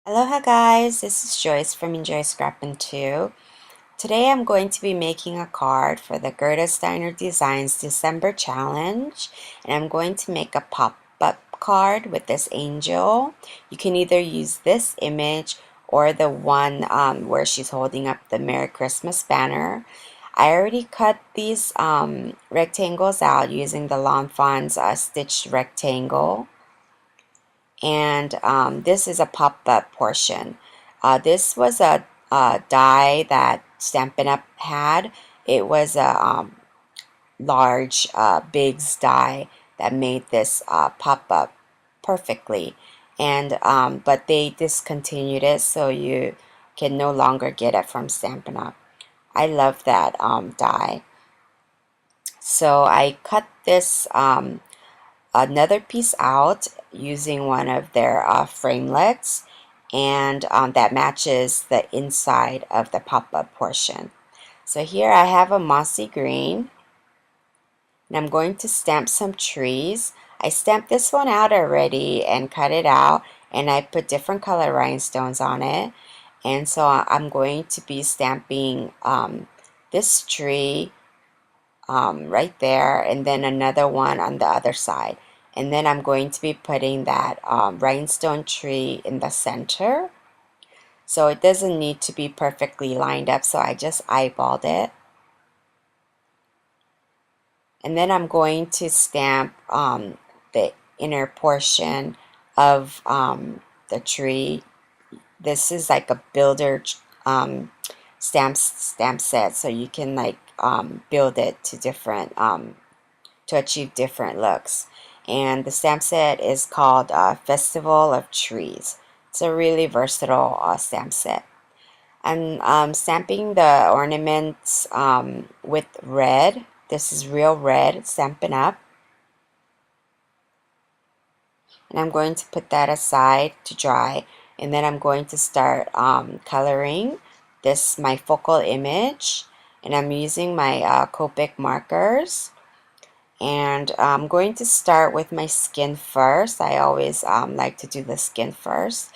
Aloha guys, this is Joyce from Enjoy Scrappin' 2. Today I'm going to be making a card for the Gerda Steiner Designs December Challenge, and I'm going to make a pop-up card with this angel. You can either use this image or the one where she's holding up the Merry Christmas banner. I already cut these rectangles out using the Lawn Fawn's stitched rectangle. And this is a pop-up portion. This was a die that Stampin' Up! Had. It was a large Biggs die that made this pop-up perfectly. And but they discontinued it, so you can no longer get it from Stampin' Up! I love that die. So I cut this another piece out using one of their framelets, and that matches the inside of the pop-up portion. So here I have a mossy green, and I'm going to stamp some trees. I stamped this one out already and cut it out, and I put different color rhinestones on it. And so I'm going to be stamping this tree right there, and then another one on the other side. And then I'm going to be putting that rhinestone tree in the center. So it doesn't need to be perfectly lined up, so I just eyeballed it. And then I'm going to stamp the inner portion of the tree. This is like a builder stamp set, so you can like build it to different to achieve different looks. And the stamp set is called Festival of Trees. It's a really versatile stamp set. I'm stamping the ornaments with red. This is real red, Stampin' Up! And I'm going to put that aside to dry. And then I'm going to start coloring this, my focal image. And I'm using my Copic markers. And I'm going to start with my skin first. I always like to do the skin first.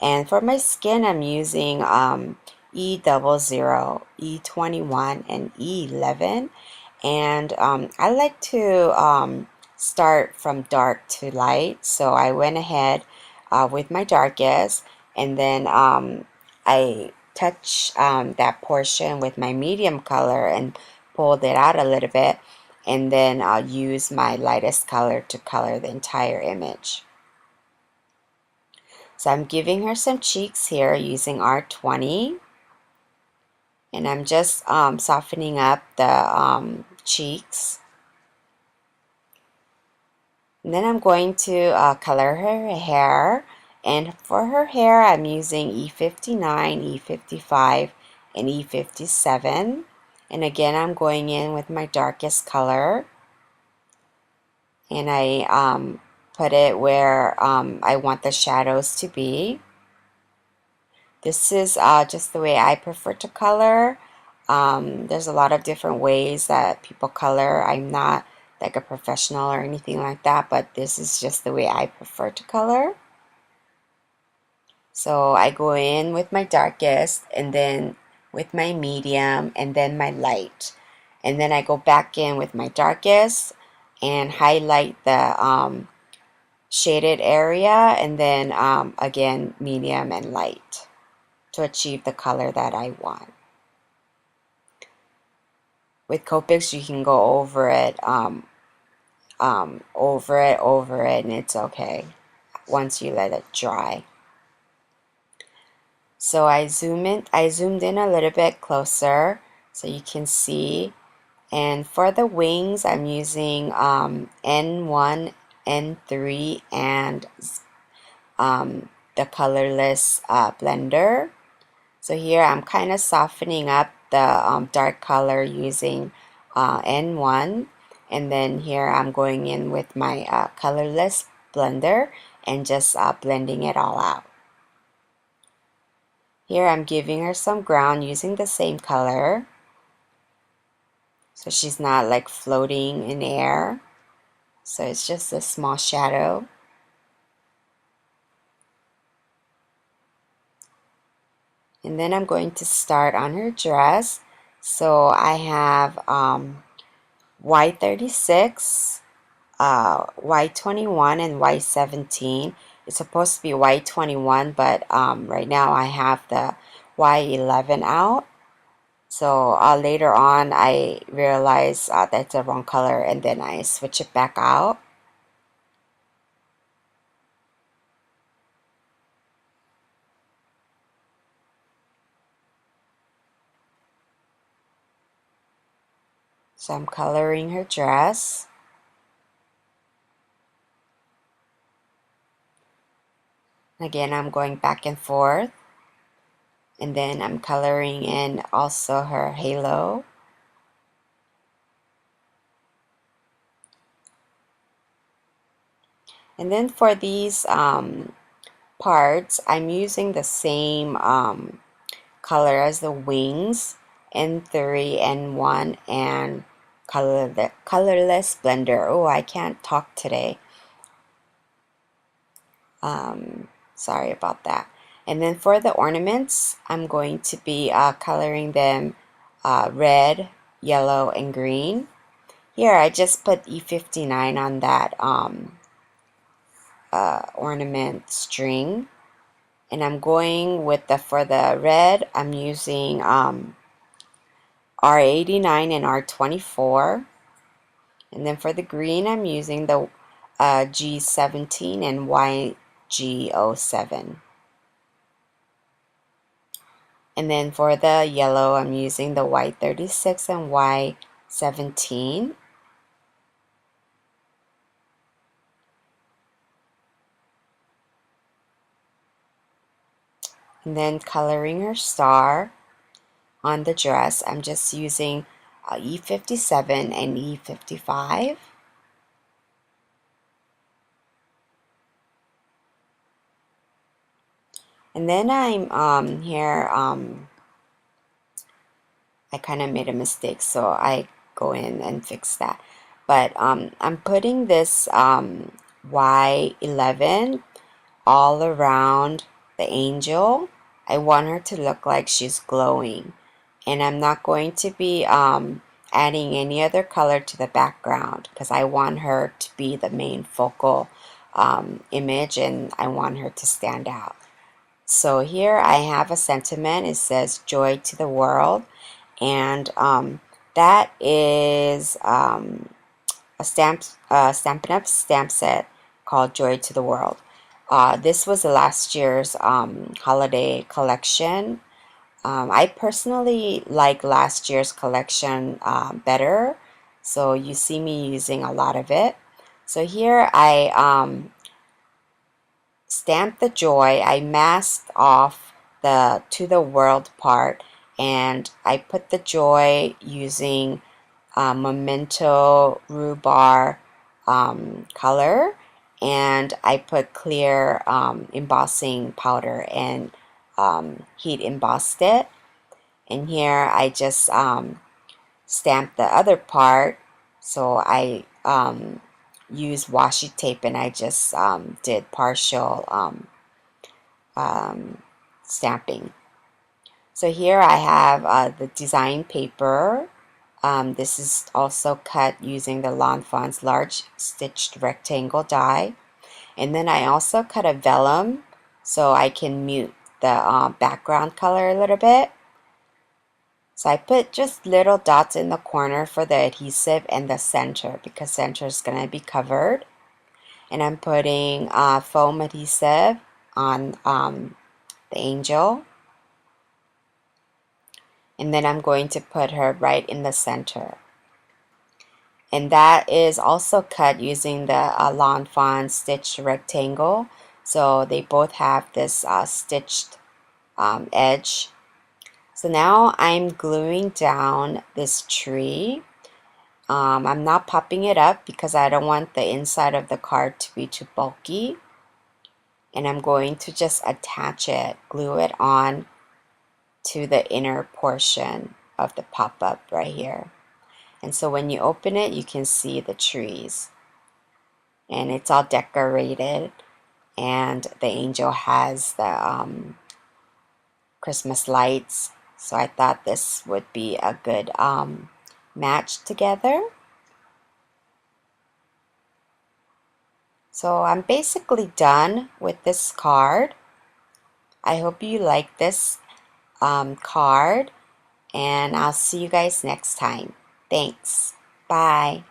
And for my skin, I'm using E00, E21, and E11. And I like to start from dark to light. So I went ahead with my darkest, and then I touch that portion with my medium color and pulled it out a little bit, and then I'll use my lightest color to color the entire image. So I'm giving her some cheeks here using R20, and I'm just softening up the cheeks. And then I'm going to color her hair, and for her hair I'm using E59, E55, and E57. And again, I'm going in with my darkest color, and I put it where I want the shadows to be. This is just the way I prefer to color. There's a lot of different ways that people color. I'm not like a professional or anything like that, but this is just the way I prefer to color. So I go in with my darkest, and then with my medium, and then my light. And then I go back in with my darkest and highlight the shaded area, and then again medium and light to achieve the color that I want. With Copics, you can go over it, over it, and it's okay once you let it dry. So I zoomed in a little bit closer so you can see. And for the wings, I'm using N1, N3, and the colorless blender. So here I'm kind of softening up the dark color using N1, and then here I'm going in with my colorless blender and just blending it all out. Here I'm giving her some ground using the same color, so she's not like floating in air. So it's just a small shadow. And then I'm going to start on her dress. So I have Y36, Y21, and Y17. It's supposed to be Y21, but right now I have the Y11 out. So later on I realized that's the wrong color, and then I switch it back out. So I'm coloring her dress. Again, I'm going back and forth. And then I'm coloring in also her halo. And then for these parts, I'm using the same color as the wings, N3, N1, and colorless blender. Oh, I can't talk today. Sorry about that. And then for the ornaments, I'm going to be coloring them red, yellow, and green. Here, I just put E59 on that ornament string. And I'm going with for the red, I'm using R89 and R24. And then for the green, I'm using the G17 and YG07. And then for the yellow, I'm using the Y36 and Y17. And then coloring her star on the dress, I'm just using E57 and E55. And then I'm here, I kind of made a mistake, so I go in and fix that. But I'm putting this Y11 all around the angel. I want her to look like she's glowing. And I'm not going to be adding any other color to the background because I want her to be the main focal image, and I want her to stand out. So here I have a sentiment. It says joy to the world, and that is a Stampin' Up! Stamp set called Joy to the World. This was last year's holiday collection. I personally like last year's collection better, so you see me using a lot of it. So here I stamped the joy. I masked off the to the world part, and I put the joy using Memento Rhubarb color, and I put clear embossing powder and heat embossed it. And here I just stamped the other part, so I used washi tape, and I just did partial stamping. So here I have the design paper. This is also cut using the Lawn Fawn's large stitched rectangle die. And then I also cut a vellum so I can mute the background color a little bit. So I put just little dots in the corner for the adhesive and the center because center is going to be covered. And I'm putting foam adhesive on the angel. And then I'm going to put her right in the center. And that is also cut using the Lawn Fawn stitched rectangle. So they both have this stitched edge. So now I'm gluing down this tree. I'm not popping it up because I don't want the inside of the card to be too bulky. And I'm going to just attach it, glue it on to the inner portion of the pop-up right here. And so when you open it, you can see the trees. And it's all decorated. And the angel has the Christmas lights. So I thought this would be a good match together. So I'm basically done with this card. I hope you like this card, and I'll see you guys next time. Thanks. Bye.